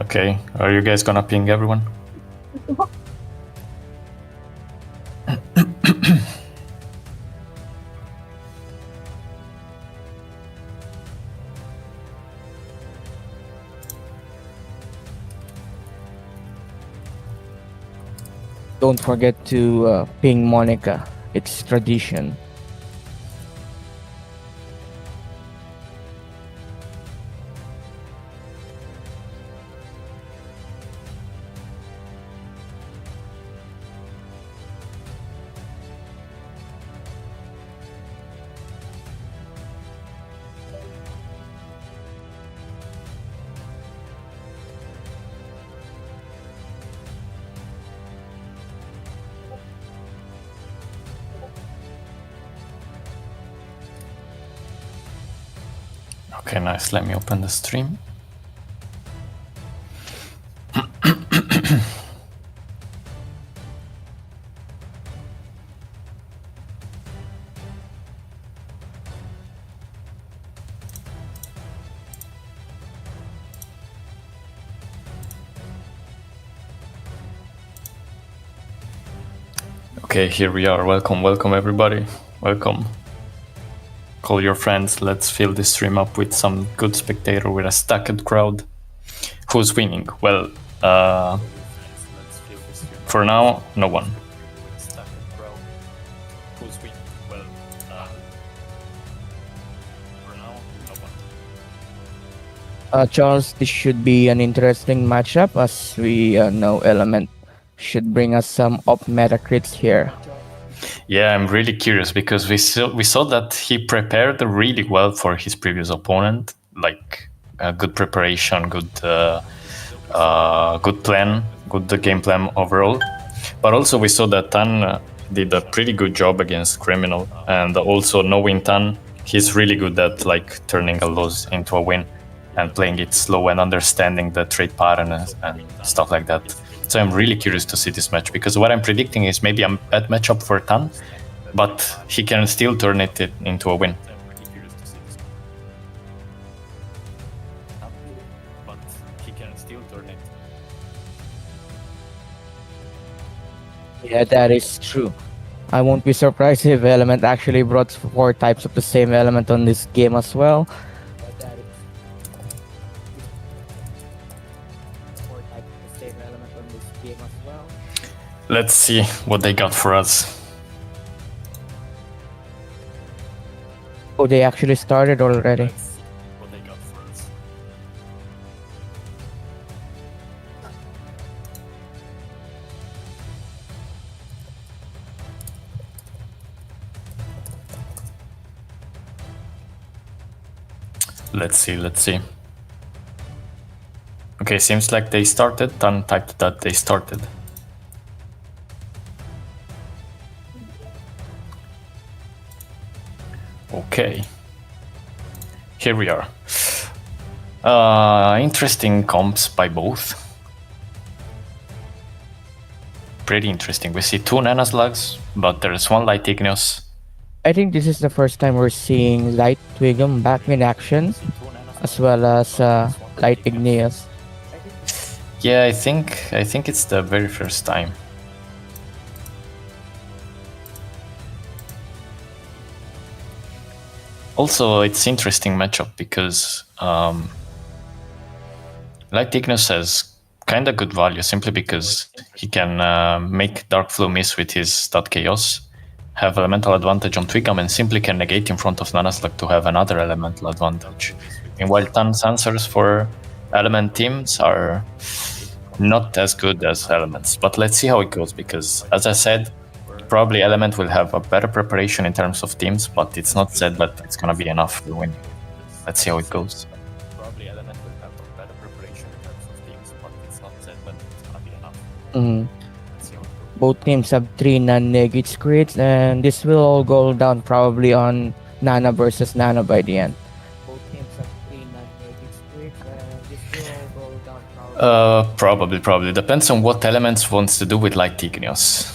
Okay, are you guys gonna ping everyone? Don't forget to ping Monica. It's tradition. Okay, nice. Let me open the stream. Okay, here we are. Welcome, welcome everybody. Welcome. Call your friends. Let's fill this stream up with some good spectator with a stacked crowd. Who's winning? Well, for now, no one. Charles, this should be an interesting matchup as we know Element should bring us some up-meta crits here. Yeah, I'm really curious because we saw that he prepared really well for his previous opponent, like good preparation, good plan, good game plan overall. But also we saw that Tan did a pretty good job against Criminal, and also knowing Tan, he's really good at like turning a loss into a win and playing it slow and understanding the trade pattern and stuff like that. So I'm really curious to see this match because what I'm predicting is maybe a bad matchup for Tan, but he can still turn it into a win. Yeah, that is true. I won't be surprised if Element actually brought 4 types of the same element on this game as well. Let's see what they got for us. Oh, they actually started already. Let's see. Okay, seems like they started. Tan typed that they started. Okay. Here we are. Interesting comps by both. Pretty interesting. We see 2 Nanaslugs, but there's 1 Light Igneous. I think this is the first time we're seeing Light Twigum back in action, as well as Light Igneous. Yeah, I think it's the very first time. Also, it's interesting matchup because Light Igneous has kind of good value simply because he can make Dark Flow miss with his stat Chaos, have elemental advantage on Twigam, and simply can negate in front of Nanaslug to have another elemental advantage. Meanwhile, Tan's answers for element teams are not as good as elements, but let's see how it goes because, as I said, probably element will have a better preparation in terms of teams, but it's not said that it's gonna be enough to win. Let's see how it goes. Probably element will have a better preparation in terms of teams, but it's not said that it's gonna be enough. Both teams have 3 non-negate crits, and this will all go down probably on Nana versus Nana by the end. Both teams have 3 non-negate crits, and this will all go down probably. Depends on what elements wants to do with Light Igneous.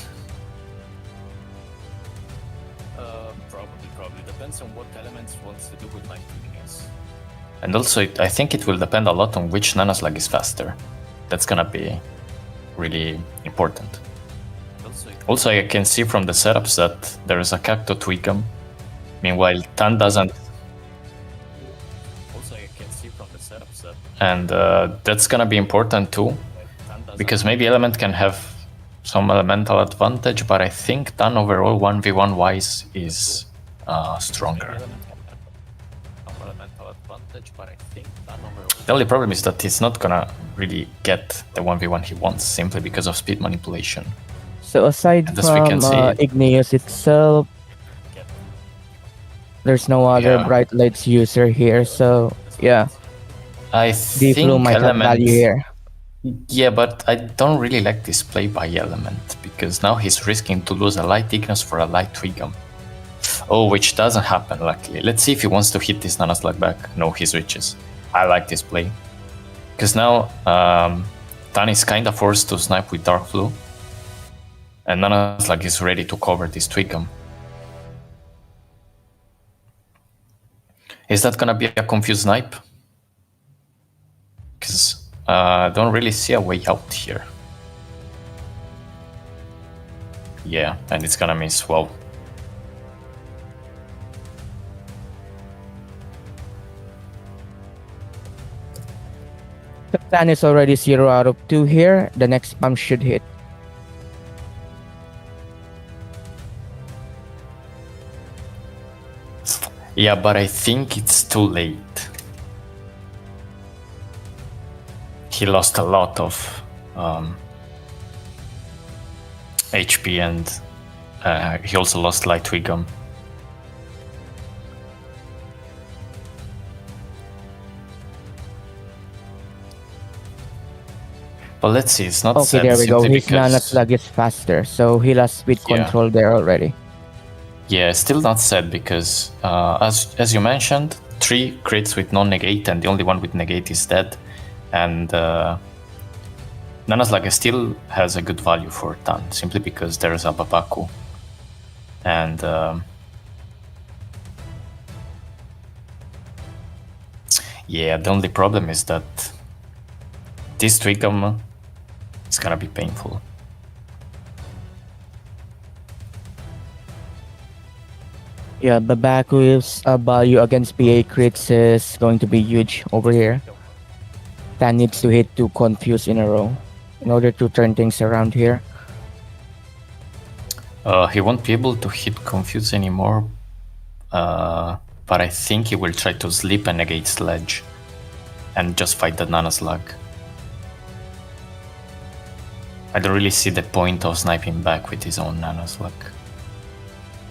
Probably. Depends on what elements wants to do with Light Igneous. And also, I think it will depend a lot on which Nanaslag is faster. That's gonna be really important. Also, I can see from the setups that there is a Cacto Twigam. Meanwhile, Tan doesn't. Also, I can see from the setups that. And that's gonna be important too, because maybe Element can have some elemental advantage, but I think Tan overall 1v1 wise is stronger. The only problem is that he's not gonna really get the 1v1 he wants simply because of speed manipulation. So aside And as we can from see- Igneous itself, there's no other Yeah. Bright Lights user here, so yeah, I D-Flu think might have Element. value here. Yeah, but I don't really like this play by Element, because now he's risking to lose a light Ignis for a light Twigam. Oh, which doesn't happen, luckily. Let's see if he wants to hit this Nanaslag back. No, he switches. I like this play. Because now Tan is kinda forced to snipe with Dark Blue. And Nanaslag is ready to cover this Twigam. Is that gonna be a confused snipe? Because I don't really see a way out here. Yeah, and it's gonna miss. Wow. The plan is already 0 out of 2 here. The next spam should hit. Yeah, but I think it's too late. He lost a lot of HP and he also lost Light Twigam. But let's see, it's not Okay, sad there we go. simply His because... Nanaslag is faster, so he lost speed Yeah. control there already. Yeah, still not sad because, as you mentioned, 3 crits with non-negate and the only one with negate is dead. And Nanaslag still has a good value for Tan, simply because there's a Babaku. And yeah, the only problem is that this Twigam is gonna be painful. Yeah, Babaku's value against PA crits is going to be huge over here. Tan needs to hit 2 confuse in a row in order to turn things around here. He won't be able to hit Confuse anymore, but I think he will try to sleep and negate Sledge and just fight the Nanaslag. I don't really see the point of sniping back with his own Nanaslag.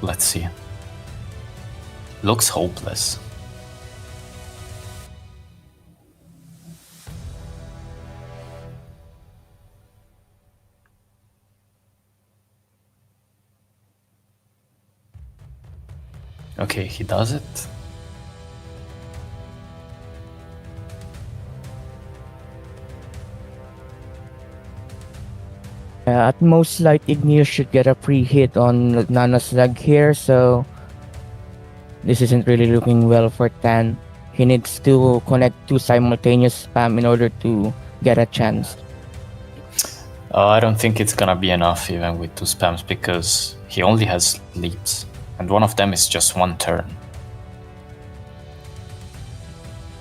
Let's see. Looks hopeless. Okay, he does it. At most, Light Igneous should get a free hit on Nanaslag here, so this isn't really looking well for Tan. He needs to connect 2 simultaneous spam in order to get a chance. I don't think it's gonna be enough even with 2 spams because he only has leaps and one of them is just 1 turn.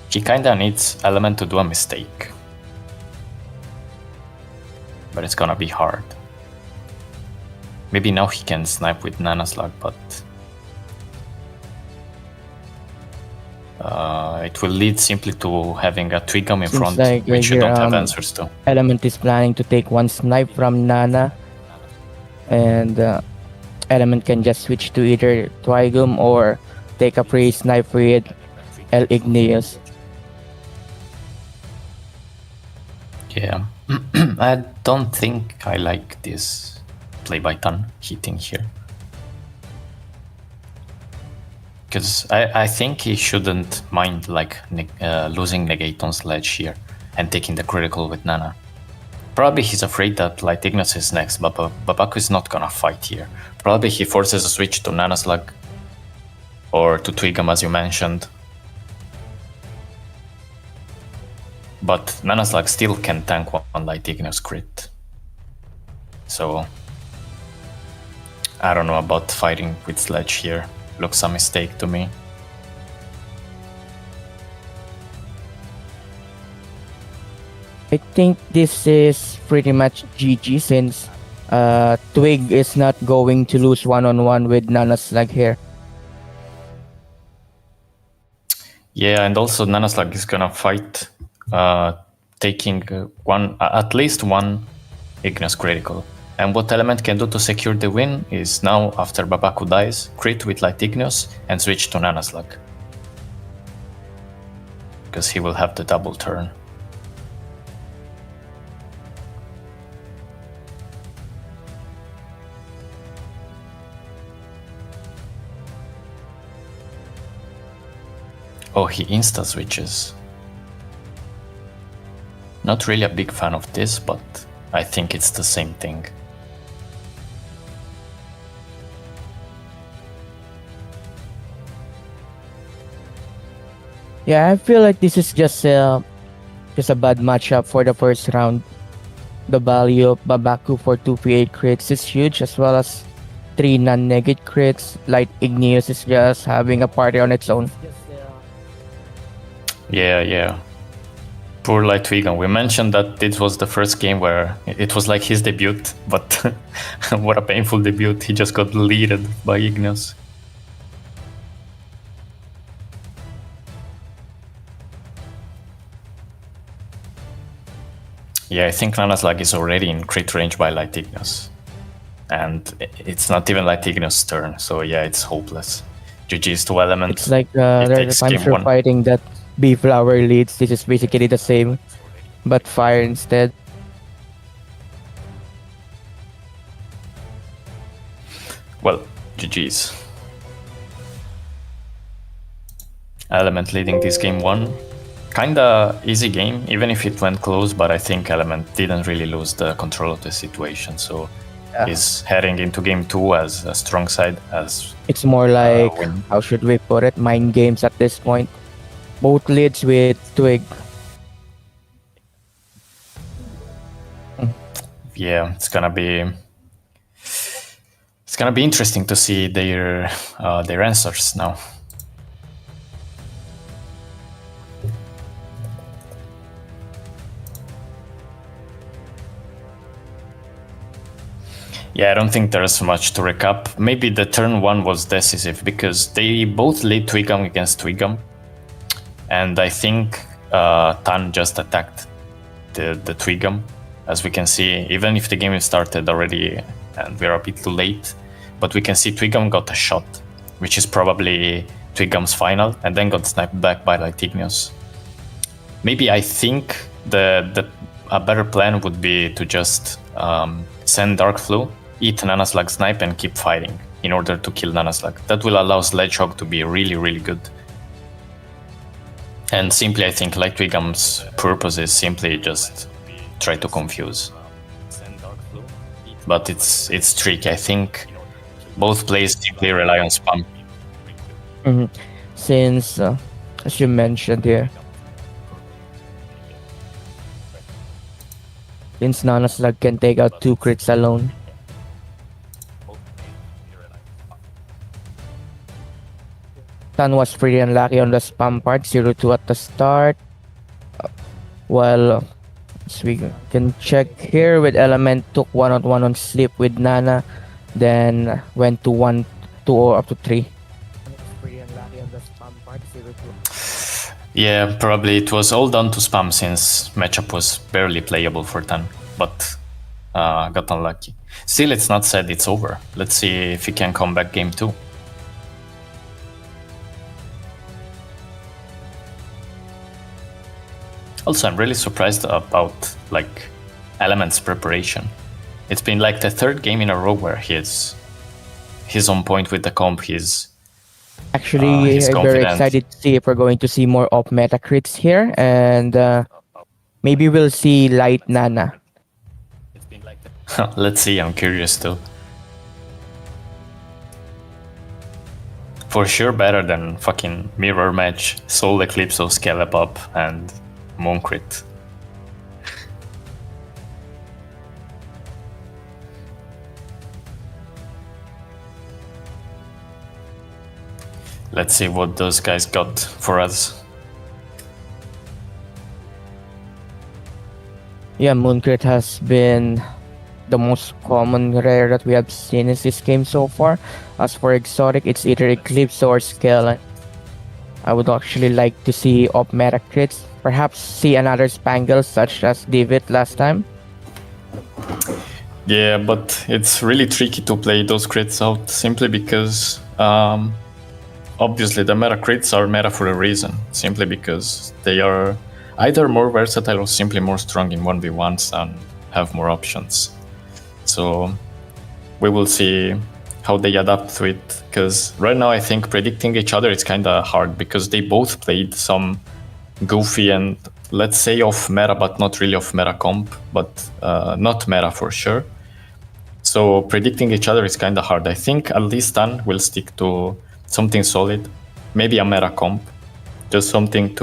He kinda needs Element to do a mistake. But it's gonna be hard. Maybe now he can snipe with Nanaslag, but it will lead simply to having a Twigam in Seems front, like which you here, don't have answers to. Element is planning to take 1 snipe from Nana, and Element can just switch to either Twigum or take a free snipe with El Igneous. Yeah, I don't think I like this play by Tan hitting here. Because I think he shouldn't mind like losing negate on Sledge here and taking the critical with Nana. Probably he's afraid that Light Ignis is next, but Babaku is not gonna fight here. Probably he forces a switch to Nanaslag or to Twigam as you mentioned. but Nanaslag still can tank one Light Igneous crit. So I don't know about fighting with Sledge here. Looks a mistake to me. I think this is pretty much GG since Twig is not going to lose one-on-one with Nanaslag here. Yeah, and also Nanaslag is gonna fight taking at least one Igneous critical. And what Element can do to secure the win is now, after Babaku dies, crit with Light Igneous and switch to Nanaslag. Because he will have the double turn. Oh, he insta-switches. Not really a big fan of this, but I think it's the same thing. Yeah, I feel like this is just a bad matchup for the first round. The value of Babaku for 2 P8 crits is huge, as well as 3 non-negate crits. Light Igneous is just having a party on its own. Yeah. Poor Light Twigan. We mentioned that this was the first game where it was like his debut, but what a painful debut. He just got deleted by Igneous. Yeah, I think Nanaslag is already in crit range by Light Igneous. And it's not even Light Igneous' turn, so yeah, it's hopeless. GG's to Element. It's like there's times you're fighting that B-Flower leads. This is basically the same, but fire instead. Well, GG's. Element leading this game 1. Kinda easy game, even if it went close, but I think Element didn't really lose the control of the situation, so he's heading into game 2 as a strong side. As it's more like, how should we put it, mind games at this point. Both leads with Twig. Yeah, it's gonna be interesting to see their answers now. Yeah, I don't think there's much to recap. Maybe the turn 1 was decisive because they both lead Twigam against Twigam. And I think Tan just attacked the Twigam. As we can see, even if the game started already and we're a bit too late, but we can see Twigam got a shot, which is probably Twigam's final, and then got sniped back by Light Igneous. Maybe I think a better plan would be to just send Dark Flu, eat Nanaslag snipe, and keep fighting in order to kill Nanaslag. That will allow Sledgehog to be really, really good. And simply, I think Light Twigam's purpose is simply just try to confuse. But it's tricky. I think both plays simply rely on spam. Since, as you mentioned here, since Nanaslag can take out 2 crits alone. Tan was pretty unlucky on the spam part, 0-2 at the start. Well, as we can check here with Element, took 1-on-1 on sleep with Nana, then went to 1-2 or up to 3. Pretty unlucky on the spam part, 0-2. Yeah, probably it was all down to spam since matchup was barely playable for Tan, but got unlucky. Still, it's not said it's over. Let's see if he can come back game 2. Also, I'm really surprised about Element's preparation. It's been like the 3rd game in a row where he's on point with the comp. He's actually I'm very excited to see if we're going to see more op meta crits here, and maybe we'll see Light Nana. Let's see, I'm curious too. For sure better than fucking Mirror Match, Soul Eclipse of Scalep Up, and Mooncrit. Let's see what those guys got for us. Yeah, Mooncrit has been the most common rare that we have seen in this game so far. As for exotic, it's either Eclipse or Scale. I would actually like to see op meta crits, perhaps see another Spangle such as Divot last time. Yeah, but it's really tricky to play those crits out simply because obviously the meta crits are meta for a reason, simply because they are either more versatile or simply more strong in 1v1s and have more options. So we will see how they adapt to it, because right now I think predicting each other is kind of hard because they both played some goofy and, let's say, off meta but not really off meta comp, but not meta for sure. So predicting each other is kind of hard. I think at least Tan will stick to something solid, maybe a meta comp, just something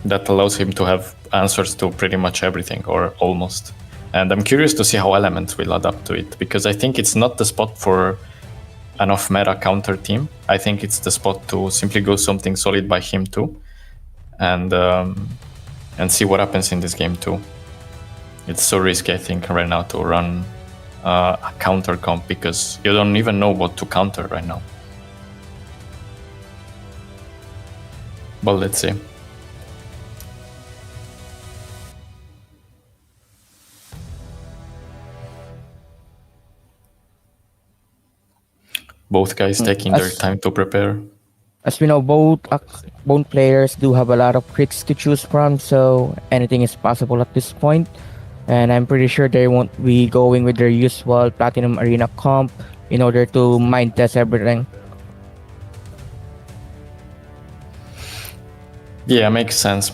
that allows him to have answers to pretty much everything, or almost. And I'm curious to see how Element will adapt to it, because I think it's not the spot for an off-meta counter team. I think it's the spot to simply go something solid by him too, and see what happens in this game too. It's so risky, I think, right now to run a counter comp, because you don't even know what to counter right now. But let's see. Both guys taking their time to prepare. As we know, both players do have a lot of crits to choose from, so anything is possible at this point. And I'm pretty sure they won't be going with their usual Platinum Arena comp in order to mind test everything. Yeah, makes sense.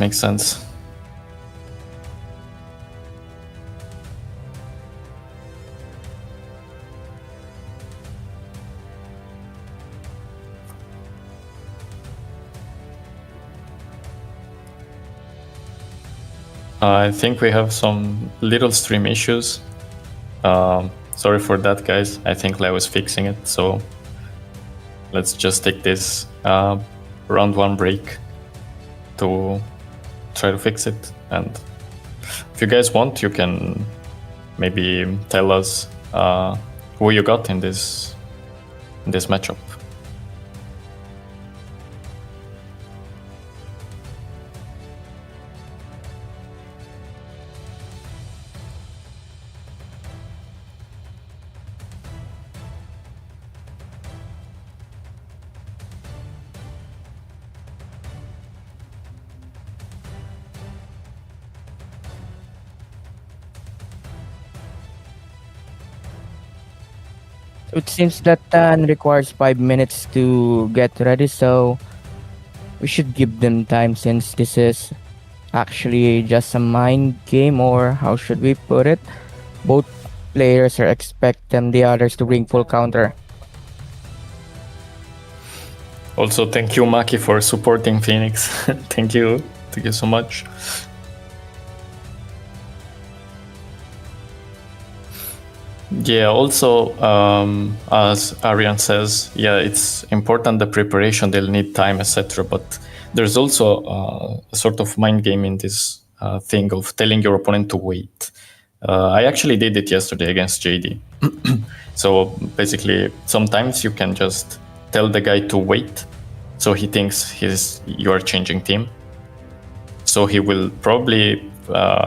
I think we have some little stream issues. Sorry for that, guys. I think Leo is fixing it, so let's just take this round one break to try to fix it. And if you guys want, you can maybe tell us who you got in this matchup. It seems that Tan requires 5 minutes to get ready, so we should give them time since this is actually just a mind game, or how should we put it? Both players are expecting the others to bring full counter. Also, thank you, Maki, for supporting Phoenix. Thank you so much. Yeah, also, as Arian says, yeah, it's important, the preparation, they'll need time, etc. But there's also a sort of mind game in this thing of telling your opponent to wait. I actually did it yesterday against JD. So basically, sometimes you can just tell the guy to wait, so he thinks you are changing team. So he will probably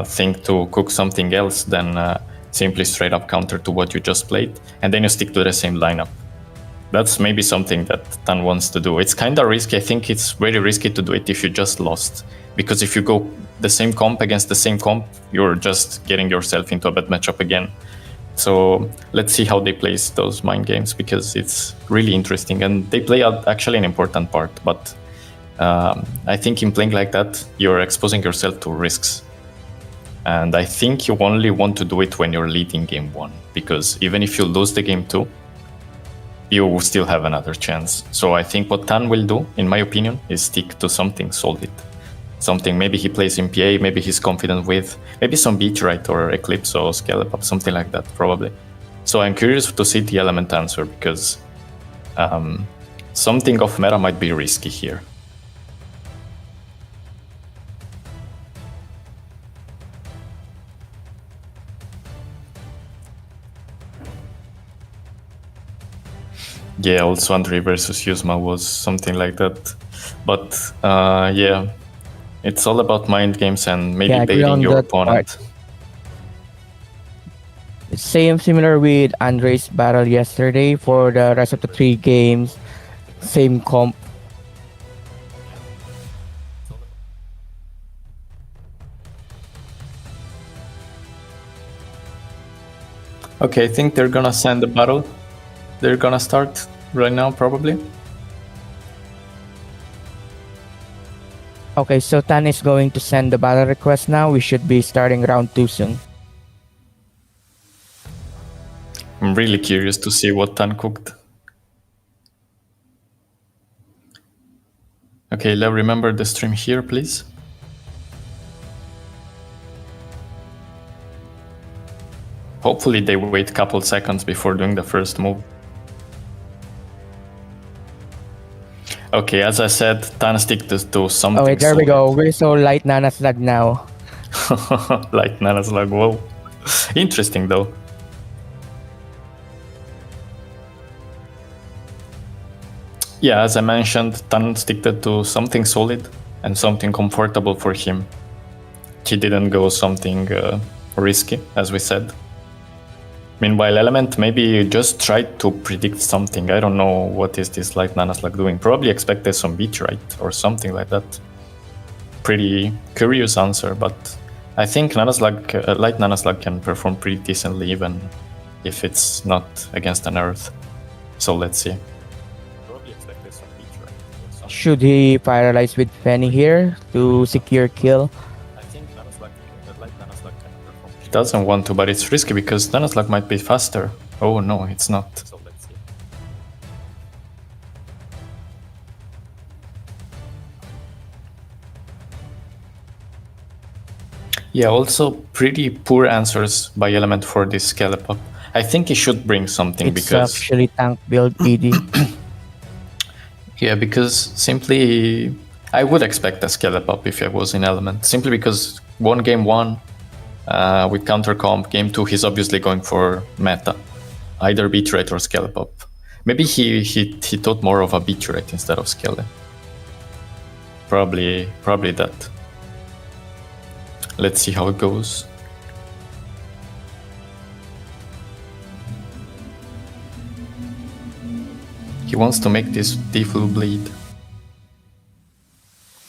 think to cook something else than simply straight up counter to what you just played, and then you stick to the same lineup. That's maybe something that Tan wants to do. It's kind of risky. I think it's very risky to do it if you just lost, because if you go the same comp against the same comp, you're just getting yourself into a bad matchup again. So let's see how they play those mind games, because it's really interesting, and they play out actually an important part. But I think in playing like that, you're exposing yourself to risks. And I think you only want to do it when you're leading game 1, because even if you lose the game 2, you will still have another chance. So I think what Tan will do, in my opinion, is stick to something solid. something. Maybe he plays MPA, maybe he's confident with, maybe some Beatright or Eclipse or Scallop Up, something like that, probably. So I'm curious to see the Element answer, because something off meta might be risky here. Yeah, also Andre versus Yuzma was something like that. But yeah, it's all about mind games and maybe baiting your opponent. Similar with Andre's battle yesterday. For the rest of the 3 games, same comp. Okay, I think they're gonna send the battle. They're gonna start right now, probably. Okay, so Tan is going to send the battle request now. We should be starting round 2 soon. I'm really curious to see what Tan cooked. Okay, Lev, remember the stream here, please. Hopefully they wait a couple seconds before doing the first move. Okay, as I said, Tan stick to something. Okay, there we go. We're so light Nanaslag now. Light Nanaslag, whoa. Interesting though. Yeah, as I mentioned, Tan stick to something solid and something comfortable for him. He didn't go something risky, as we said. Meanwhile, Element maybe just tried to predict something. I don't know what is this Light Nanaslag doing. Probably expected some Beatright or something like that. Pretty curious answer, but I think Nanaslag, Light Nanaslag can perform pretty decently even if it's not against an Earth. So let's see. Probably expected some Beatright. Should he paralyze with Fenny here to secure kill? Doesn't want to, but it's risky because Nanaslag might be faster. Oh no, it's not. So let's see. Yeah, also pretty poor answers by Element for this Scallop Up. I think he should bring something It's because... actually tank build ED. Yeah, because simply... I would expect a Scallop Up if I was in Element. Simply because game 1, with counter comp, game 2 he's obviously going for meta, either Beatright or Scallop Up. Maybe he thought more of a Beatright instead of Scallop. Probably that. Let's see how it goes. He wants to make this Deflu bleed.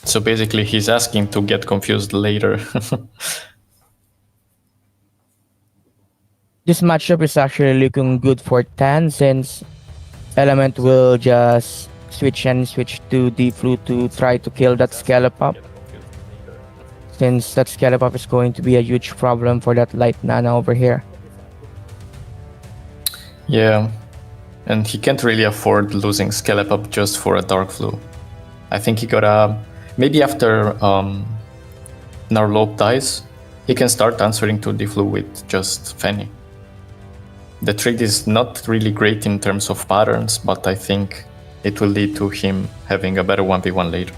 So basically he's asking to get confused later. This matchup is actually looking good for Tan, since Element will just switch to Deflu to try to kill that Scallop Up, since that Scallop Up is going to be a huge problem for that Light Nana over here. Yeah, and he can't really afford losing Scallop Up just for a Dark Flu. I think he gotta... Maybe after Narlope dies, he can start answering to Deflu with just Fenny. The trade is not really great in terms of patterns, but I think it will lead to him having a better 1v1 later.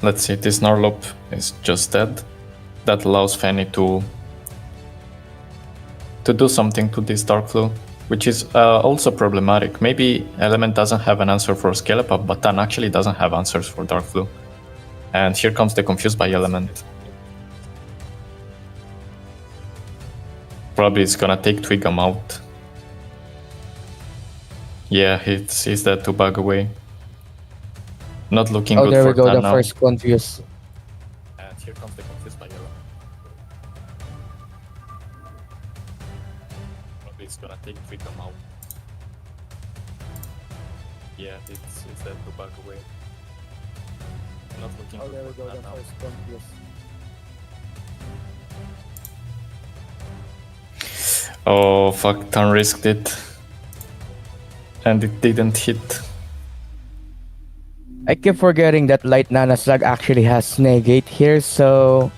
Let's see, this Narlope is just dead. That allows Fenny to do something to this Dark Flu, which is also problematic. Maybe Element doesn't have an answer for Scallop Up, but Tan actually doesn't have answers for Dark Flu. And here comes the Confused by Element. Probably it's gonna take Twigam out. Yeah, he's there to bug away. Not looking good for there we go, the now. first Confuse. And here comes the Confused by Element. Probably it's gonna take Twigam out. Yeah, it's there to bug away. Not looking good There we for go, the now. first Confuse. Oh fuck, Tan risked it. And it didn't hit. I keep forgetting that Light Nana Slug actually has negate here, so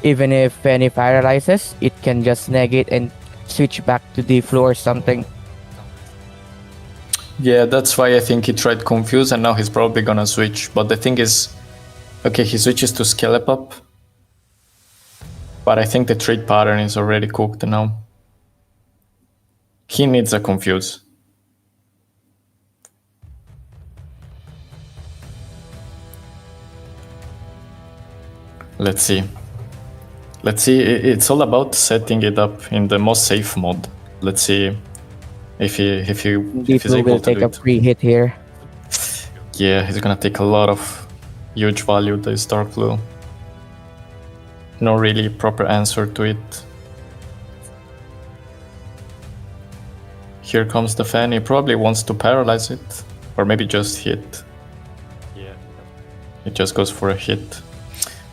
even if Fanny paralyzes, it can just negate and switch back to the floor or something. Yeah, that's why I think he tried Confuse and now he's probably gonna switch. But the thing is, okay, he switches to Skelepop. But I think the trade pattern is already cooked now. He needs a Confuse. Let's see. Let's see, it's all about setting it up in the most safe mode. Let's see if he's Deep able will to take do a it. free hit here. Yeah, he's gonna take a lot of huge value, this Dark Blue. No really proper answer to it. Here comes the fan, he probably wants to paralyze it. Or maybe just hit. Yeah. It just goes for a hit.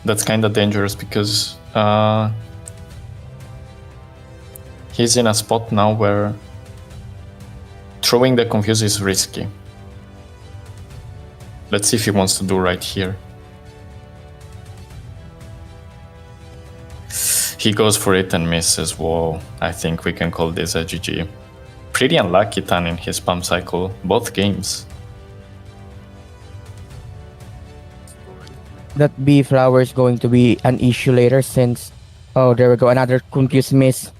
That's kinda dangerous because he's in a spot now where throwing the Confuse is risky. Let's see if he wants to do right here. He goes for it and misses. Whoa, I think we can call this a GG. Pretty unlucky Tan in his spam cycle, both games. That B flower is going to be an issue later since... Oh, there we go, another confused miss.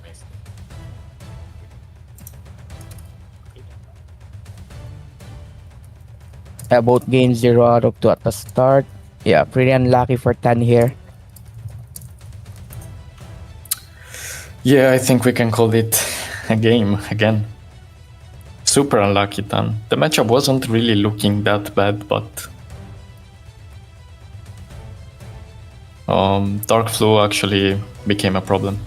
Both games 0 out of 2 at the start. Yeah, pretty unlucky for Tan here. Yeah, I think we can call it a game again. Super unlucky Tan. The matchup wasn't really looking that bad, but Dark Flu actually became a problem.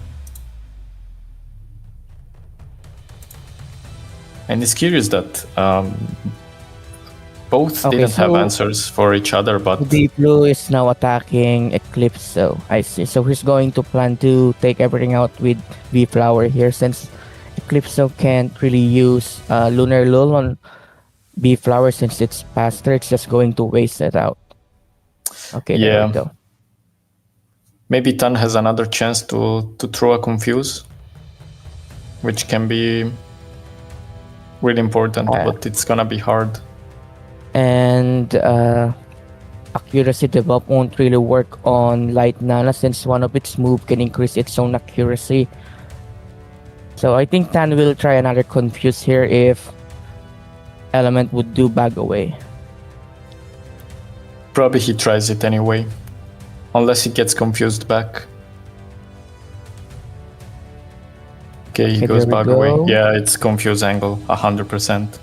And it's curious that both Okay, didn't have so- answers for each other, but Deep Blue is now attacking Eclipse, so I see. So he's going to plan to take everything out with V Flower here since Eclipse can't really use Lunar Lull on B Flower since it's faster. It's just going to waste it out. Okay, there Yeah. we go. maybe Tan has another chance to throw a Confuse, which can be really important, but it's gonna be hard. And accuracy debuff won't really work on Light Nana since one of its move can increase its own accuracy. So I think Tan will try another Confuse here if Element would do bag away. Probably he tries it anyway, unless he gets confused back. Okay, he Okay, goes there we back away. go. Yeah, it's confuse angle, 100%.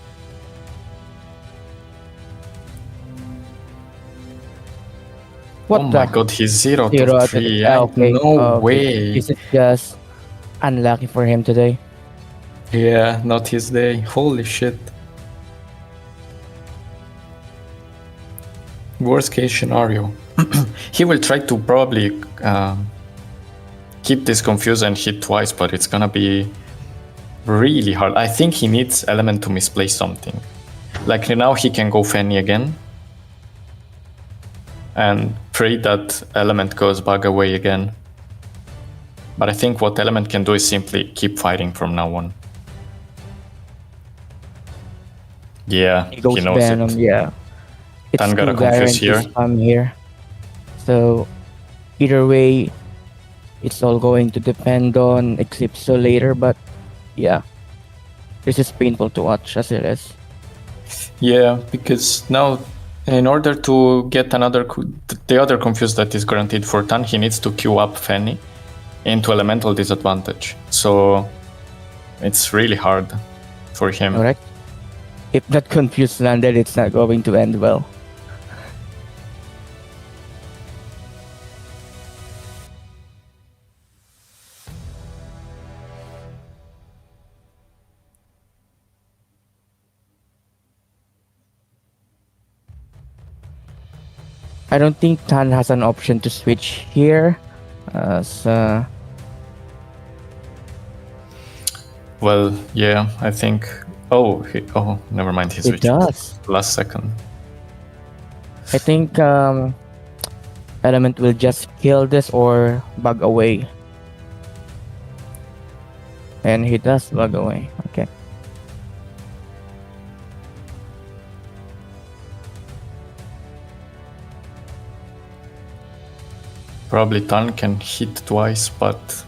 What Oh the? my god, he's 0 Zero to out of 3. okay. No Okay. way. This is just unlucky for him today. Yeah, not his day. Holy shit. Worst case scenario. He will try to probably keep this confused and hit twice, but it's gonna be really hard. I think he needs Element to misplay something. Like now he can go Fanny again and pray that Element goes bug away again. But I think what Element can do is simply keep fighting from now on. Yeah, He goes he knows Venom, it. yeah. It's Tan got a too confuse guaranteed here. spam here. So either way, it's all going to depend on Eclipse later, but yeah. This is painful to watch as it is. Yeah, because now in order to get the other confuse that is guaranteed for Tan, he needs to queue up Fanny into elemental disadvantage. So it's really hard for him. Correct? If that confuse landed, it's not going to end well. I don't think Tan has an option to switch here. So Well, yeah, I think. Oh, never mind. He it switched does. last second. I think Element will just kill this or bug away. And he does bug away. Okay. Probably Tan can hit twice, but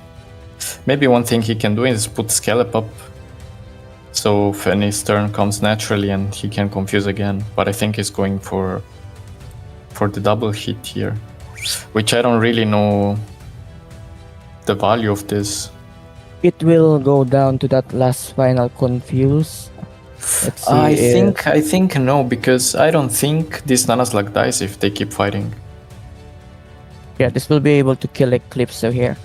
maybe one thing he can do is put Scallop up, so Fanny's turn comes naturally and he can confuse again. But I think he's going for the double hit here, which I don't really know the value of this. It will go down to that last final confuse. Let's see I think no, because I don't think this Nanaslug dies if they keep fighting. Yeah, this will be able to kill Eclipse here.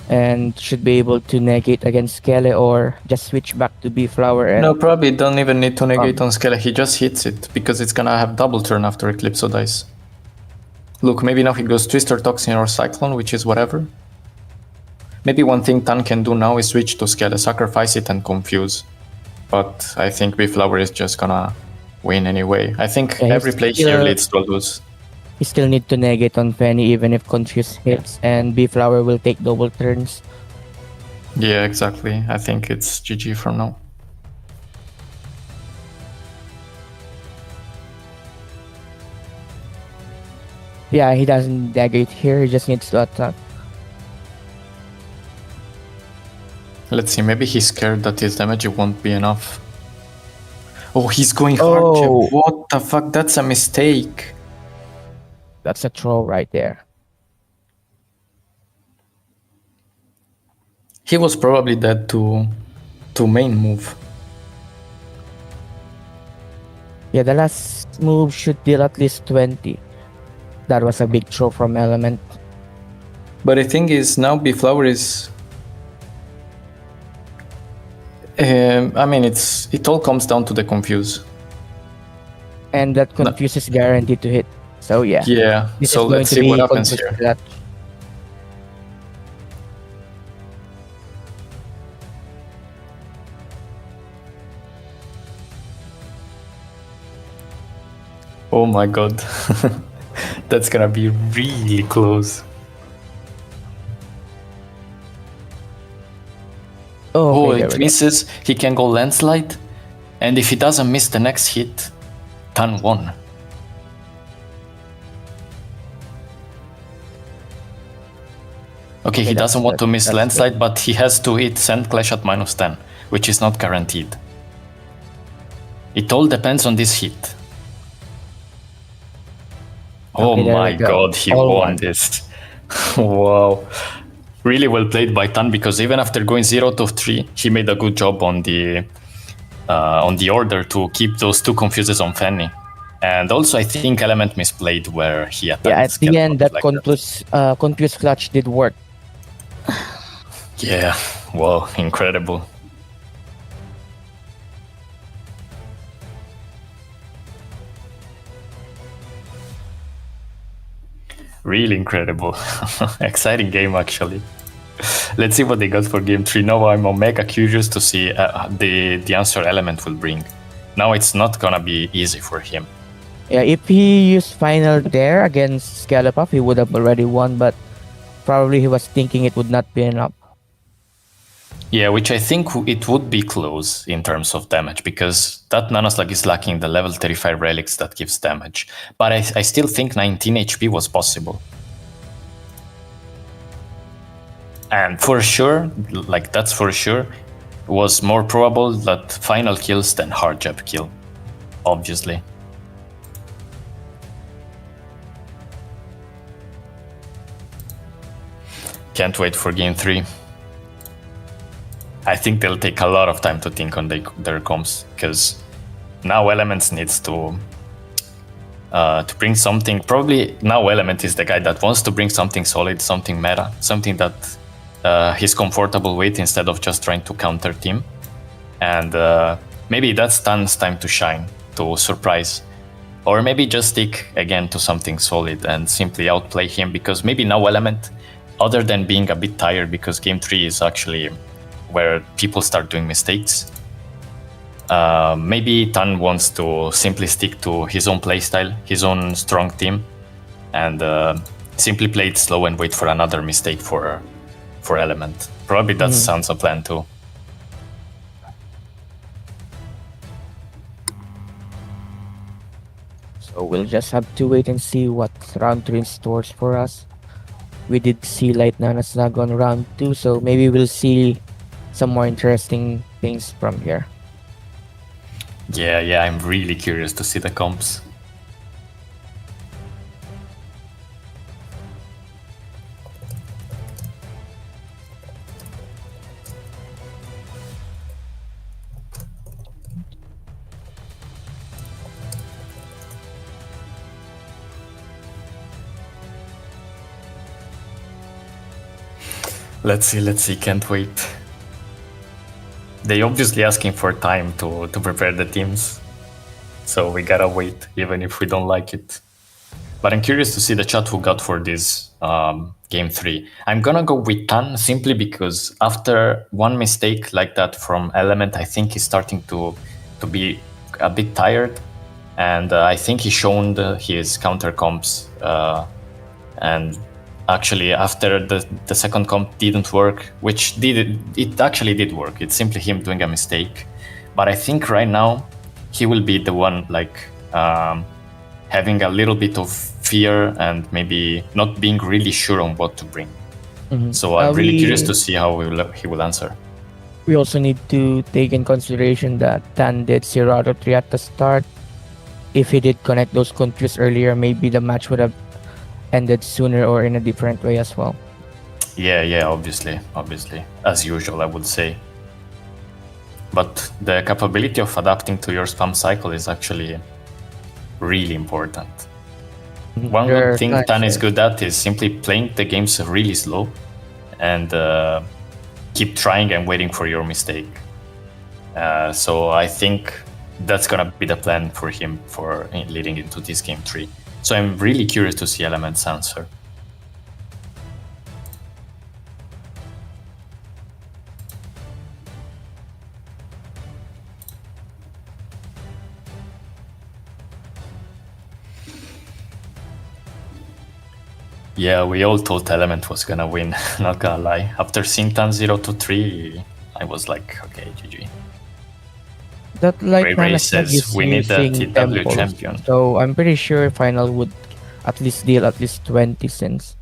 And should be able to negate against Skele or just switch back to B-Flower. And No, probably don't even need to negate on Skele. He just hits it because it's gonna have double turn after Eclipse dies. Look, maybe now he goes Twister, Toxin, or Cyclone, which is whatever. Maybe one thing Tan can do now is switch to Skele, sacrifice it, and confuse. But I think B-Flower is just gonna win anyway. I think every play here leads to a lose. You still need to negate on Fanny even if Confuse hits, and B-Flower will take double turns. Yeah, exactly. I think it's GG from now. Yeah, he doesn't negate here, he just needs to attack. Let's see, maybe he's scared that his damage won't be enough. Oh, he's going hardship. What the fuck? That's a mistake. That's a troll right there. He was probably dead to main move. Yeah, the last move should deal at least 20. That was a big throw from Element. But the thing is, now B-Flower is... I mean, it all comes down to the confuse. And that confuse is guaranteed to hit. So yeah. Yeah, so let's see what happens here. Oh my god. That's gonna be really close. Oh, it misses. He can go landslide. And if he doesn't miss the next hit, Tan won. Okay, he doesn't want to miss landslide, but he has to hit Sand Clash at -10, which is not guaranteed. It all depends on this hit. Oh my god, he won this. Wow. Really well played by Tan, because even after going 0-3, he made a good job on the order to keep those two confuses on Fanny. And also, I think Element misplayed where he attacked. Yeah, at the end, that confuse clutch did work. Yeah, wow, incredible. Really incredible. Exciting game, actually. Let's see what they got for game 3. Now I'm mega curious to see the answer Element will bring. Now it's not gonna be easy for him. Yeah, if he used final there against Scalapuff, he would have already won, but probably he was thinking it would not be enough. Yeah, which I think it would be close in terms of damage, because that Nanoslug is lacking the level 35 relics that gives damage. But I still think 19 HP was possible. And for sure, like that's for sure, was more probable that final kills than hard jab kill, obviously. Can't wait for game 3. I think they'll take a lot of time to think on their comps, because now Elements needs to bring something. Probably now Element is the guy that wants to bring something solid, something meta, something that he's comfortable with instead of just trying to counter team. And maybe that's Tan's time to shine, to surprise. Or maybe just stick again to something solid and simply outplay him, because maybe now Element, other than being a bit tired, because game 3 is actually where people start doing mistakes, Maybe Tan wants to simply stick to his own playstyle, his own strong team, and simply play it slow and wait for another mistake for Element. Probably that sounds a plan too. So we'll just have to wait and see what round 3 stores for us. We did see Light Nanaslag on round 2, so maybe we'll see some more interesting things from here. Yeah, I'm really curious to see the comps. Let's see, can't wait. They obviously asking for time to prepare the teams, so we gotta wait, even if we don't like it. But I'm curious to see the chat who got for this game 3. I'm gonna go with Tan simply because after one mistake like that from Element, I think he's starting to be a bit tired, and I think he shown his counter comps, and actually after the second comp didn't work, which it actually did work. It's simply him doing a mistake. But I think right now he will be the one having a little bit of fear and maybe not being really sure on what to bring. So I'm really curious to see how he will answer. We also need to take in consideration that Tan did 0-3 at the start. If he did connect those countries earlier, maybe the match would have ended sooner or in a different way as well. Yeah, obviously, as usual, I would say. But the capability of adapting to your spam cycle is actually really important. One good thing Tan is good at is simply playing the games really slow and keep trying and waiting for your mistake. So I think that's gonna be the plan for him for leading into this game 3. So I'm really curious to see Element's answer. Yeah, we all thought Element was gonna win, not gonna lie. After seeing Tan 0-3, I was like, okay, GG. That like Ray says we need a TW champion. So I'm pretty sure Final would at least deal at least 20 cents.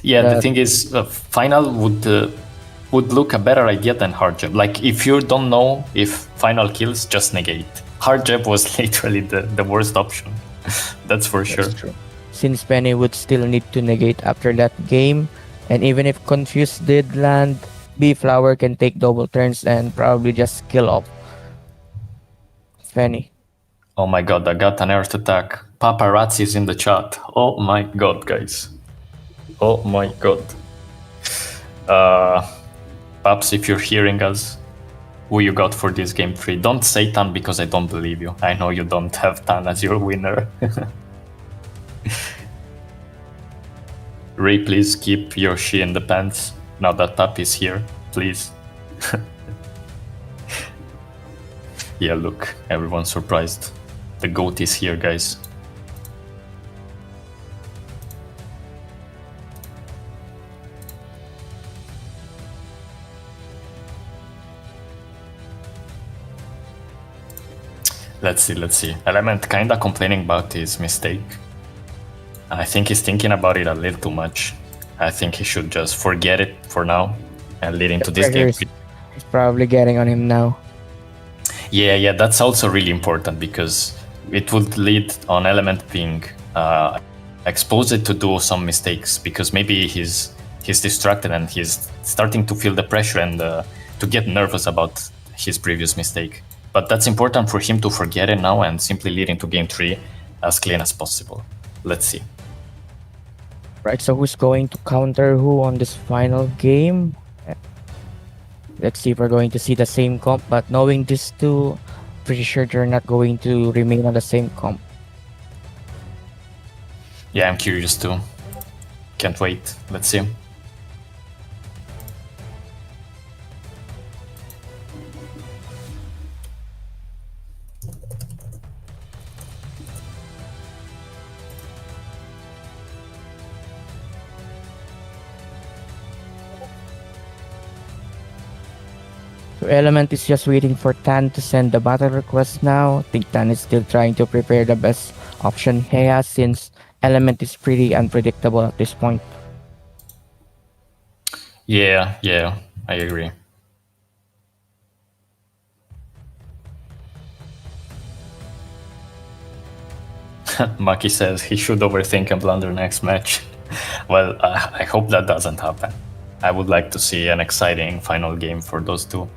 Yeah, the thing is, Final would look a better idea than Hard Jab. Like, if you don't know if Final kills, just negate. Hard Jab was literally the worst option. That's for sure. That's true. Since Penny would still need to negate after that game, and even if Confuse did land, B-Flower can take double turns and probably just kill off Penny. Oh my god, I got an earth attack. Paparazzi is in the chat. Oh my god, guys. Oh my god. Paps, if you're hearing us, who you got for this game 3? Don't say Tan because I don't believe you. I know you don't have Tan as your winner. Ray, please keep your shit in the pants now that Pap is here, please. Yeah, look, everyone's surprised. The GOAT is here, guys. Let's see. Element kinda complaining about his mistake. I think he's thinking about it a little too much. I think he should just forget it for now and lead into this game. He's probably getting on him now. Yeah, that's also really important because it would lead on Element being exposed to do some mistakes because maybe he's distracted and he's starting to feel the pressure and to get nervous about his previous mistake. But that's important for him to forget it now and simply lead into game 3 as clean as possible. Let's see. Right, so who's going to counter who on this final game? Let's see if we're going to see the same comp, but knowing these two, pretty sure they're not going to remain on the same comp. Yeah, I'm curious too. Can't wait. Let's see. So Element is just waiting for Tan to send the battle request now. I think Tan is still trying to prepare the best option he has since Element is pretty unpredictable at this point. Yeah, I agree. Maki says he should overthink and blunder next match. Well, I hope that doesn't happen. I would like to see an exciting final game for those two.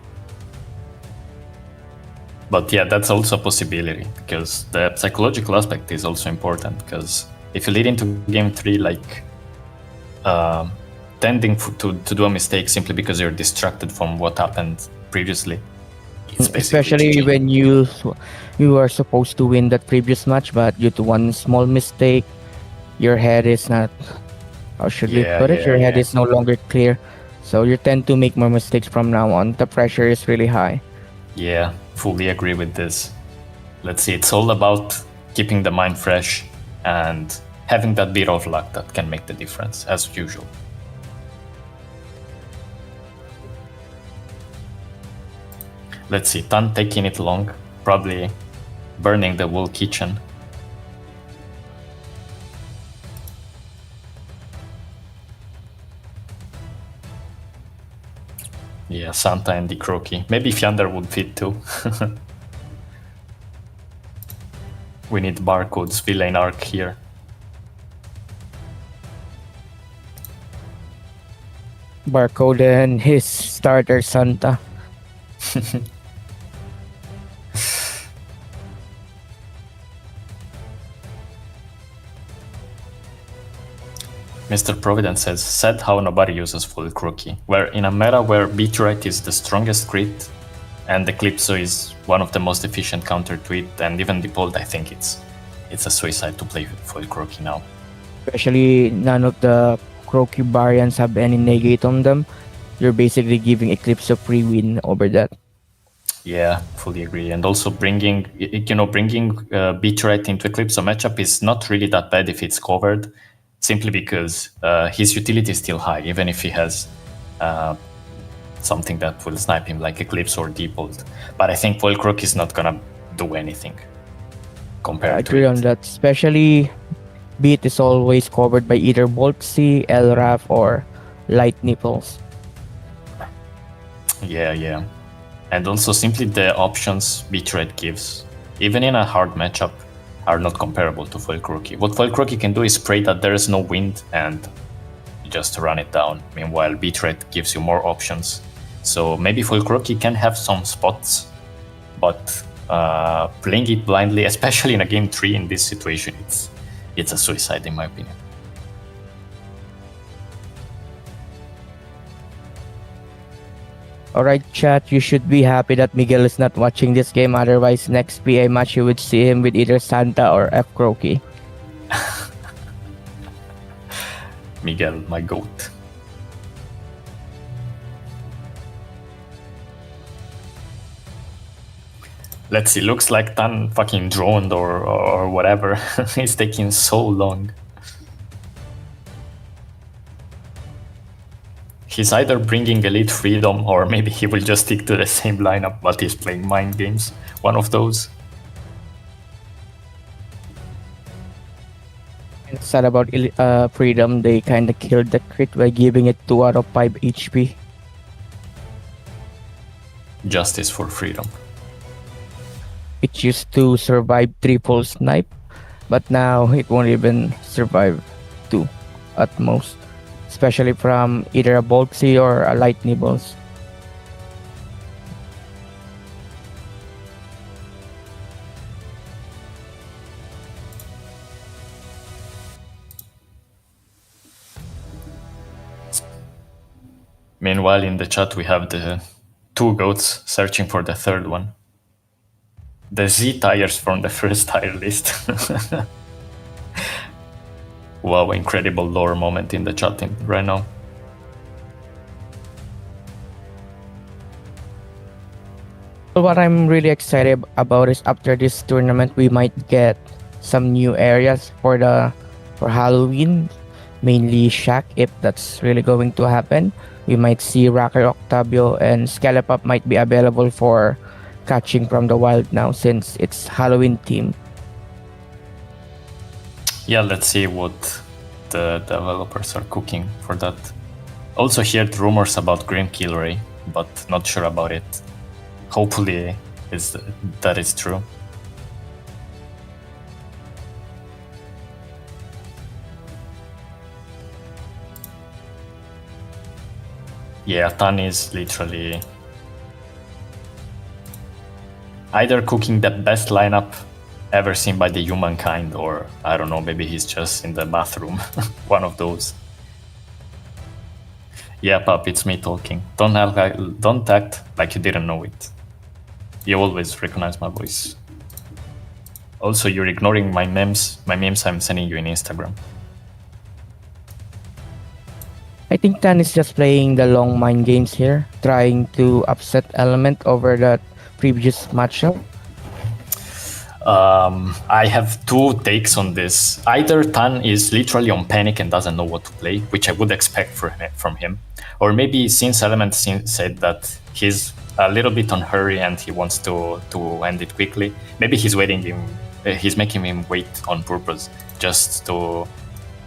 But yeah, that's also a possibility because the psychological aspect is also important. Because if you lead into game 3 like tending to do a mistake simply because you're distracted from what happened previously, it's basically Especially GG. when you are supposed to win that previous match, but due to one small mistake, your head is not. How should we Yeah, put it? yeah, Your head yeah. is no longer clear, so you tend to make more mistakes from now on. The pressure is really high. Yeah, fully agree with this. Let's see, it's all about keeping the mind fresh and having that bit of luck that can make the difference, as usual. Let's see, Tan taking it long, probably burning the whole kitchen. Yeah, Santa and the Croaky. Maybe Fyander would fit too. We need Barcode's villain arc here. Barcode and his starter Santa. Mr. Providence says, said how nobody uses full Crookie, where in a meta where Beatright is the strongest crit and Eclipso is one of the most efficient counter to it, and even Default, I think it's a suicide to play full Crookie now. Especially none of the Croaky variants have any negate on them. You're basically giving Eclipse a free win over that. Yeah, fully agree. And also bringing Beatright into Eclipso matchup is not really that bad if it's covered, simply because his utility is still high, even if he has something that will snipe him like Eclipse or Default. But I think Volkrok is not gonna do anything compared I to agree it. on that. Especially Beat is always covered by either Bolt C, LRAF, or Light Nipples. Yeah. And also simply the options Beatright gives, even in a hard matchup, are not comparable to Foil Crookie. What Foil Crookie can do is pray that there is no wind and just run it down. Meanwhile, Beatright gives you more options. So maybe Foil Crookie can have some spots, but playing it blindly, especially in a game 3 in this situation, it's a suicide in my opinion. Alright, chat, you should be happy that Miguel is not watching this game. Otherwise, next PA match, you would see him with either Santa or F. Croaky. Miguel, my goat. Let's see, looks like Tan fucking droned or whatever. It's taking so long. He's either bringing Elite Freedom or maybe he will just stick to the same lineup but he's playing mind games. One of those. And sad about Freedom, they kinda killed the crit by giving it 2 out of 5 HP. Justice for freedom. It used to survive triple snipe, but now it won't even survive 2 at most. Especially from either a Bolt C or a Light Nibbles. Meanwhile, in the chat, we have the 2 goats searching for the third one. The Z tires from the first tire list. Wow, incredible lore moment in the chat right now. What I'm really excited about is after this tournament, we might get some new areas for Halloween. mainly Shaq if that's really going to happen. We might see Rocker Octavio and Skelepop might be available for catching from the wild now since it's Halloween theme. Yeah, let's see what the developers are cooking for that. Also heard rumors about Grim Killray, but not sure about it. Hopefully that is true. Yeah, Tan is literally either cooking the best lineup ever seen by the humankind, or I don't know, maybe he's just in the bathroom. One of those. Yeah, Pup, it's me talking. Don't act like you didn't know it. You always recognize my voice. Also, you're ignoring my memes I'm sending you in Instagram. I think Tan is just playing the long mind games here, trying to upset Element over that previous matchup. I have two takes on this. Either Tan is literally on panic and doesn't know what to play, which I would expect from him. Or maybe since Element said that he's a little bit on hurry and he wants to end it quickly, maybe he's making him wait on purpose just to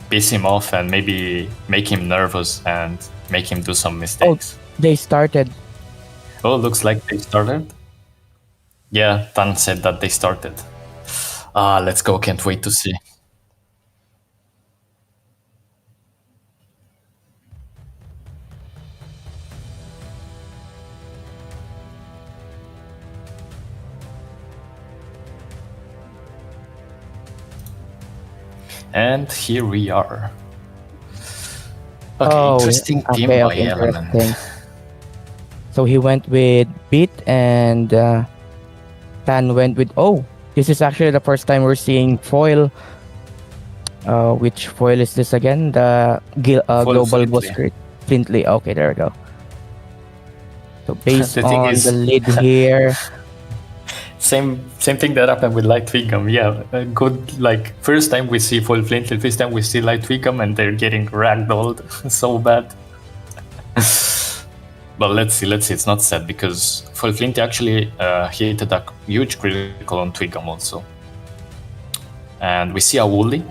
piss him off and maybe make him nervous and make him do some mistakes. They started. Oh, looks like they started. Yeah, Tan said that they started. Let's go. Can't wait to see. And here we are. Okay, interesting team by Element. So he went with Beat and Tan went with... Oh, this is actually the first time we're seeing foil. Which foil is this again? The Global Boss Crit. Flintly. Okay, there we go. So based on the lead here... Same thing that happened with Light Twigum. Yeah, good. Like first time we see Foil Flintly, first time we see Light Twigum, and they're getting ragdolled so bad. But let's see. It's not sad because Foil Flinty actually hit a huge critical on Twigum also. And we see a Woolly,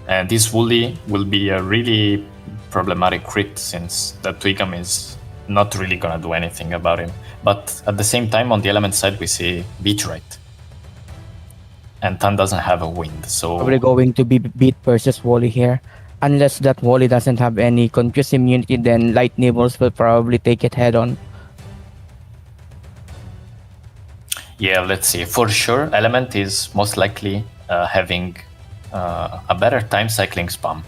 and this Woolly will be a really problematic crit since the Twigum is not really gonna do anything about him. But at the same time, on the Element side, we see Beatright. And Tan doesn't have a wind, so... Probably going to be Beat versus Wally here. Unless that Wally doesn't have any Confuse immunity, then Light Nibbles will probably take it head on. Yeah, let's see. For sure, Element is most likely having a better time cycling spam.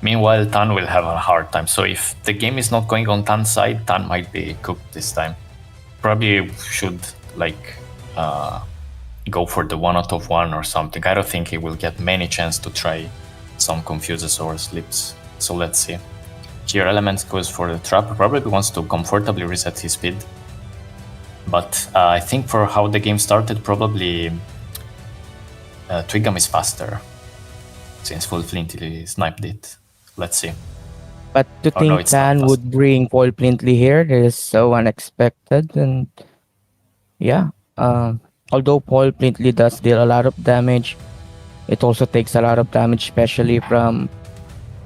Meanwhile, Tan will have a hard time. So if the game is not going on Tan's side, Tan might be cooked this time. Probably should go for the 1 out of 1 or something. I don't think he will get many chance to try some confuses or slips. So let's see. Here Element goes for the trap. Probably wants to comfortably reset his speed. But I think for how the game started, probably Twigum is faster. Since Full Flinty sniped it. Let's see. But to think Tan would bring Foil Flintly here is so unexpected. And yeah, although Foil Flintly does deal a lot of damage, it also takes a lot of damage, especially from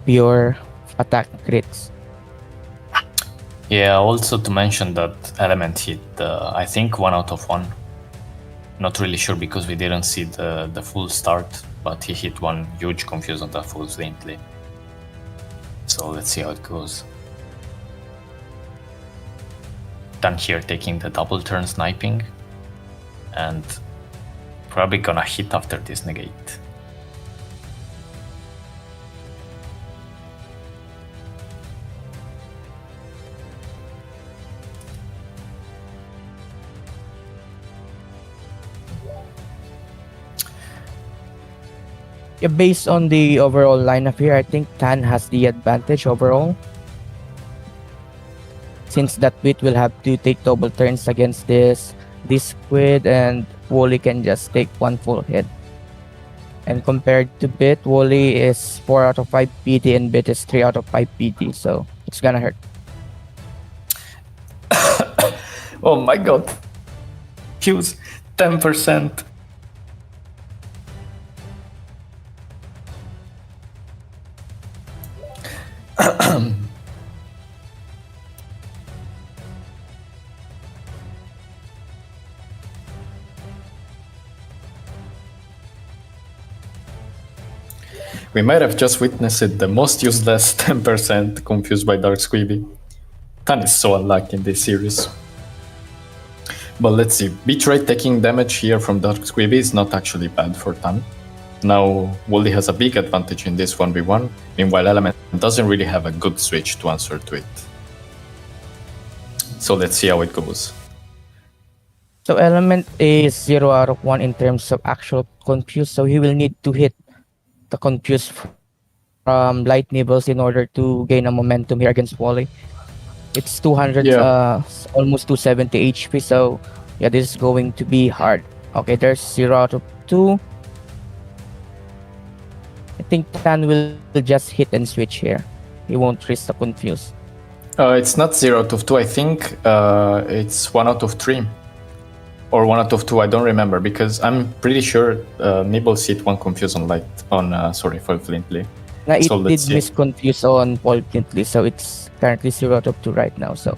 pure attack crits. Yeah, also to mention that Element hit, I think 1 out of 1. Not really sure because we didn't see the full start, but he hit one huge confuse on the full Flintly. So let's see how it goes. Tan here taking the double turn sniping and probably gonna hit after this negate. Yeah, based on the overall lineup here, I think Tan has the advantage overall. Since that Wit will have to take double turns against this Squid, and Wooly can just take one full hit. And compared to Bit, Wooly is 4 out of 5 PD and Bit is 3 out of 5 PD, so it's gonna hurt. Oh my god. Fuse 10%. We might have just witnessed the most useless 10% confused by Dark Squeeby. Tan is so unlucky in this series. But let's see, Betray taking damage here from Dark Squeeby is not actually bad for Tan. Now, Wooly has a big advantage in this 1v1, meanwhile Element doesn't really have a good switch to answer to it. So let's see how it goes. So Element is 0 out of 1 in terms of actual confuse, so he will need to hit the confuse from Light Nibbles in order to gain a momentum here against Wally. It's 200, almost 270 HP, so yeah, this is going to be hard. Okay, there's 0 out of 2. I think Tan will just hit and switch here. He won't risk the confuse. It's not 0 out of 2, I think it's 1 out of 3. Or 1 out of 2, I don't remember, because I'm pretty sure Nibbles hit 1 confuse on Foil Flintly. Now, it did misconfuse on Foil Flintly, so it's currently 0 out of 2 right now. So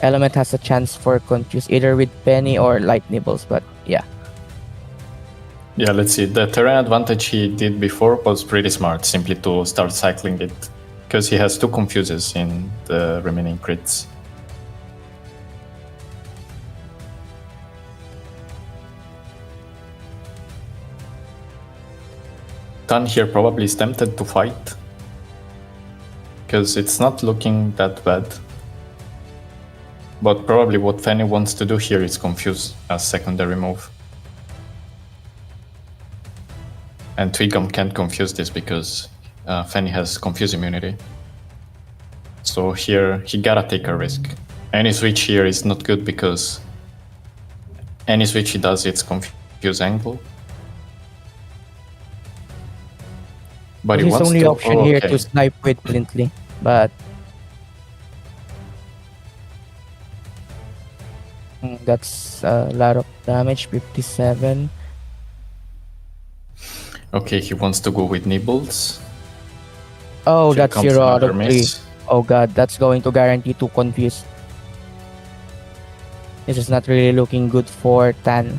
Element has a chance for confuse either with Penny or Light Nibbles, but yeah. Yeah, let's see. The terrain advantage he did before was pretty smart, simply to start cycling it, because he has 2 confuses in the remaining crits. Tan here probably is tempted to fight, because it's not looking that bad. But probably what Fanny wants to do here is confuse as secondary move. And Twigum can't confuse this because Fanny has confuse immunity. So here he gotta take a risk. Any switch here is not good because any switch he does, it's confuse angle. But his only option here to snipe with Flintly, but that's a lot of damage, 57. Okay, he wants to go with Nibbles. Oh, here that's 0 out of 3. Oh god, that's going to guarantee 2 confuse. This is not really looking good for Tan.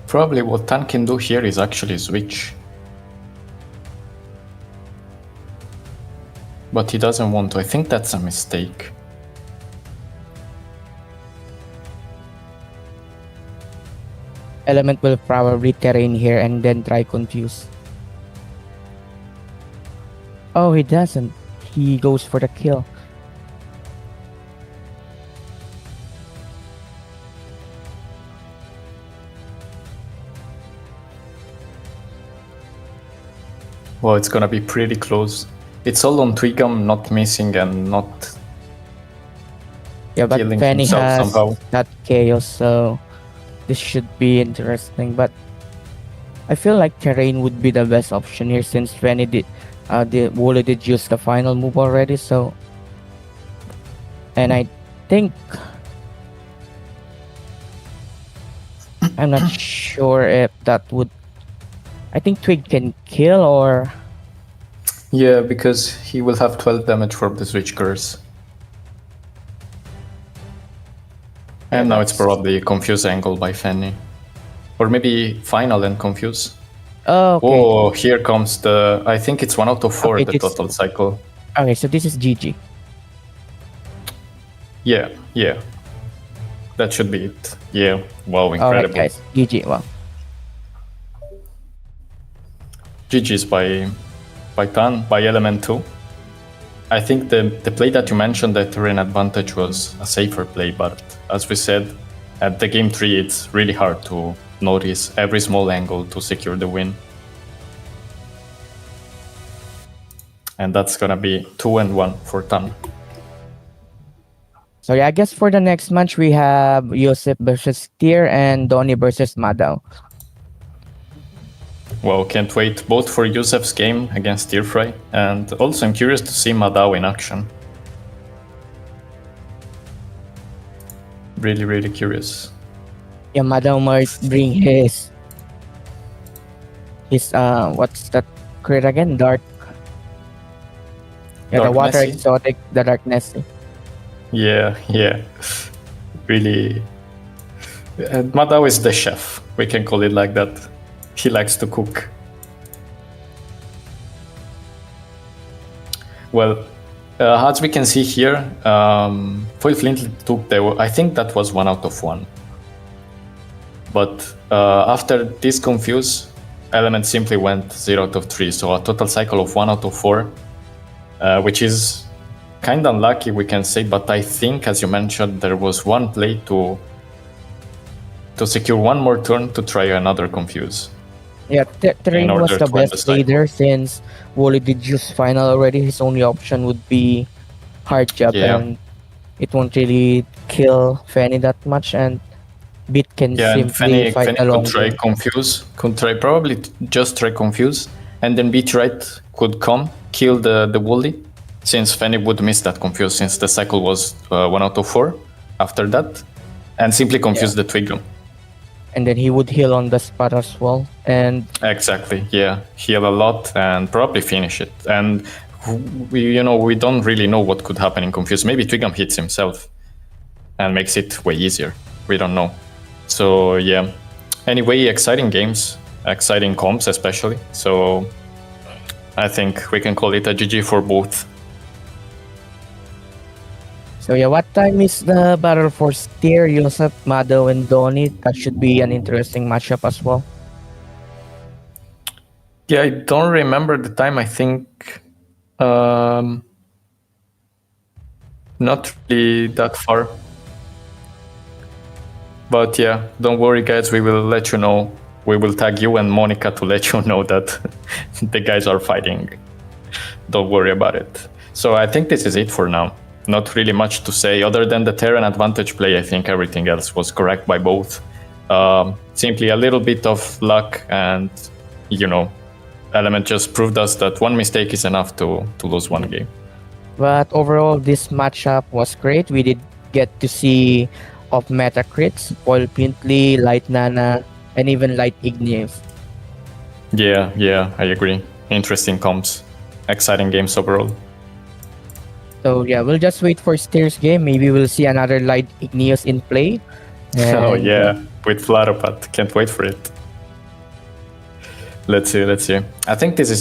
Probably what Tan can do here is actually switch. But he doesn't want to. I think that's a mistake. Element will probably terrain here and then try confuse. Oh, he doesn't. He goes for the kill. Well, it's gonna be pretty close. It's all on Twigum not missing and not but Fanny has somehow that chaos, so this should be interesting. But I feel like terrain would be the best option here since Fanny did Wooly did use the final move already, so and I think I'm not sure if that would. I think Twig can kill or... Yeah, because he will have 12 damage from the Switch Curse. And now it's probably confuse angle by Fanny. Or maybe final and confuse. Oh, okay. Oh, here comes the... I think it's 1 out of 4, the total cycle. Okay, so this is GG. Yeah. That should be it. Yeah, wow, incredible. Alright guys, GG, wow. GG's by Tan, by Element 2. I think the play that you mentioned, the terrain advantage, was a safer play, but as we said, at the game 3, it's really hard to notice every small angle to secure the win. And that's gonna be 2-1 for Tan. So yeah, I guess for the next match we have Yosef versus Tyr and Donnie versus Madao. Well, can't wait both for Yusef's game against Tyrfry, and also I'm curious to see Madao in action. Really, really curious. Yeah, Madao might bring his what's that crit again? Dark. Yeah, the water Darknessy? exotic, the Darknessy. Yeah. Really. Madao is the chef. We can call it like that. He likes to cook. Well, as we can see here, Foil Flint took I think that was 1 out of 1. But after this confuse, Element simply went 0 out of 3. So a total cycle of 1 out of 4, which is kind of unlucky, we can say. But I think, as you mentioned, there was one play to secure one more turn to try another confuse. Yeah, Terrain was the best leader since Wooly did use final already. His only option would be hard jab, and it won't really kill Fanny that much, and Beat can simply fight along. Could try just try confuse, and then Beat could come kill the Wooly, since Fanny would miss that confuse since the cycle was 1 out of 4 after that, and simply confuse the Twiggle. And then he would heal on the spot as well. And exactly, yeah, heal a lot and probably finish it. And we don't really know what could happen in confuse. Maybe Twigam hits himself and makes it way easier. We don't know. So yeah. Anyway, exciting games, exciting comps especially. So I think we can call it a GG for both. So yeah, what time is the battle for Tyr, Yosef, Madao, and Donnie? That should be an interesting matchup as well. Yeah, I don't remember the time. I think not really that far. But yeah, don't worry guys, we will let you know. We will tag you and Monica to let you know that the guys are fighting. Don't worry about it. So I think this is it for now. Not really much to say other than the Terran advantage play. I think everything else was correct by both. Simply a little bit of luck, and Element just proved us that one mistake is enough to lose one game. But overall, this matchup was great. We did get to see of meta crits, Foil Pintly, Light Nana, and even Light Igneous. Yeah, I agree. Interesting comps. Exciting games overall. So yeah, we'll just wait for Tyr's game. Maybe we'll see another Light Igneous in play. Oh yeah, with Flaropat. Can't wait for it. Let's see. I think this is